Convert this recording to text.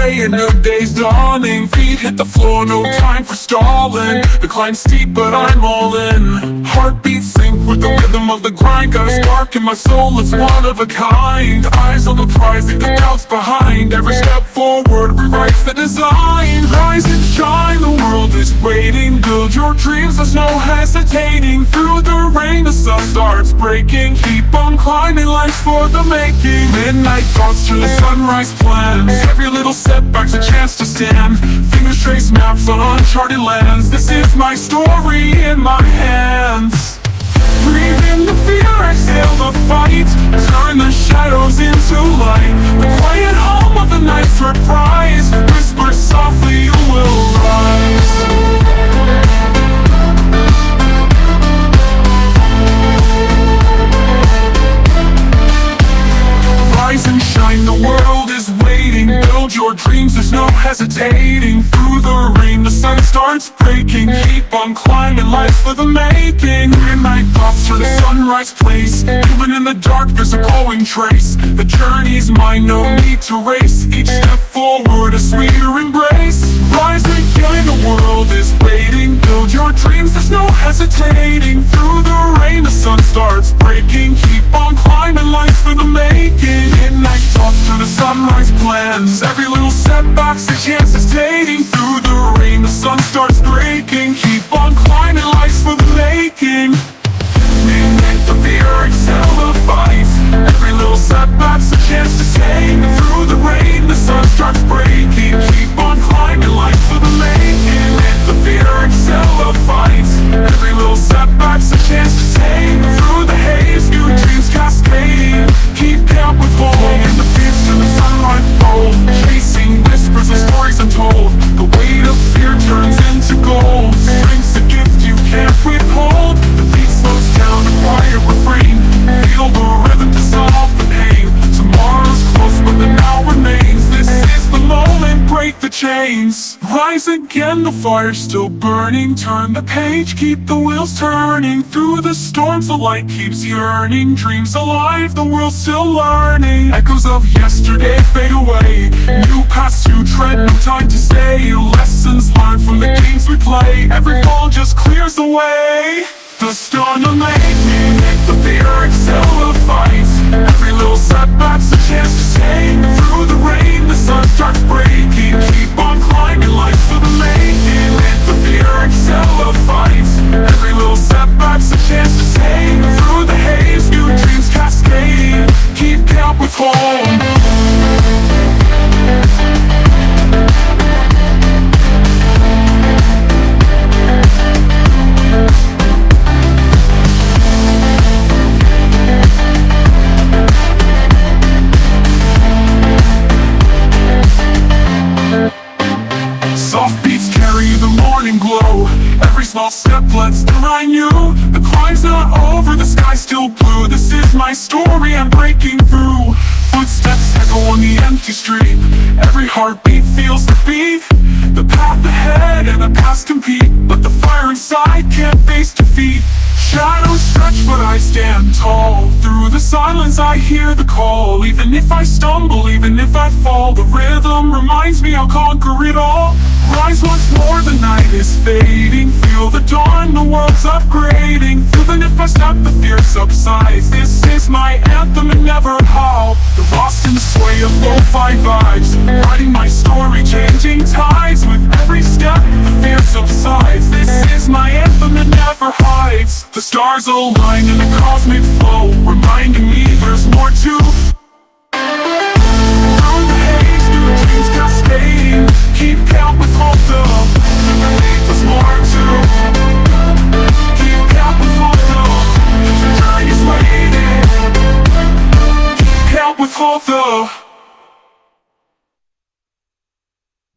away, a new day's dawning. Feet hit the floor, no time for stalling. The climb's steep, but I'm all in. Heartbeat sync with the rhythm of the grind. Got a spark in my soul, it's one of a kind. Eyes on the prize, leave the doubts behind. Every step forward rewrites the design. Rise and shine, the world is waiting. Build your dreams, there's no hesitating. Through the rain, the sun starts breaking. Keep on climbing, life's for the making. Midnight thoughts to the sunrise plans. Every little setback's a chance to stand. Fingers trace maps on uncharted lands. This is my story in my hands. Breathe in the fear, exhale the fight. Turn the shadows into light. The quiet home of the night's reprise. Whisper softly, you will rise. Rise and shine, the world is waiting. Build your dreams, there's no hesitating. Through the rain, the sun starts breaking. Keep on climbing, life's for the making. Midnight thoughts to the sunrise place. Even in the dark, there's a glowing trace. The journey's mine, no need to race. Each step forward, a sweeter embrace. Rise again, the world is waiting. Build your dreams, there's no hesitating. Through the rain, the sun starts breaking. Keep on climbing, life's for the making. Midnight thoughts to the sunrise plans. Every little setback's a chance hesitating. Through the rain, the sun starts breaking. Keep on climbing, life's for the making. Midnight the fear, excel the fight. Every little setback's a chance to take. Through the rain, the sun starts breaking. Keep on climbing, life's for the making. Midnight the fear, excel the fight. Every little setback's a chance to take. Through the haze, new dreams cascading. Keep up with hope in the fears to the sunlight bold. Chasing whispers of stories untold. The weight of fear turns into gold. Strength's a gift you can't withhold. The beat slows down, a quiet refrain. Feel the rhythm dissolve the pain. Tomorrow's close, but the now remains. This is the moment, break the chains. Rise again, the fire's still burning. Turn the page, keep the wheels turning. Through the storms, the light keeps yearning. Dreams alive, the world's still learning. Echoes of yesterday fade away. New paths to tread, no time to stay. Lessons learned from the games we play. Every fall just clears the way. The storm to make me make the fear, excel the fight. Every little setback's a chance to take. Through the rain, the sun starts breaking. Keep on climbing, life's for the making. Make the fear, excel the fight. Every little setback's a chance to take. Through the haze, new dreams cascading. Keep up with home. Soft beats carry the morning glow. Every small step lets remind you. The climb's not over, the sky's still blue. This is my story, I'm breaking through. Footsteps echo on the empty street. Every heartbeat feels the beat. The path ahead and the past compete, but the fire inside can't face defeat. Shadows stretch, but I stand tall. Through the silence I hear the call. Even if I stumble, even if I fall, the rhythm reminds me I'll conquer it all. Rise once more, the night is fading. Feel the dawn, the world's upgrading. Even if I step, the fear subsides. This is my anthem and never how. The lost in the sway of lo-fi vibes. Writing my story, changing tides. With every step, the fear subsides. This is my anthem and never hides. The stars align in a cosmic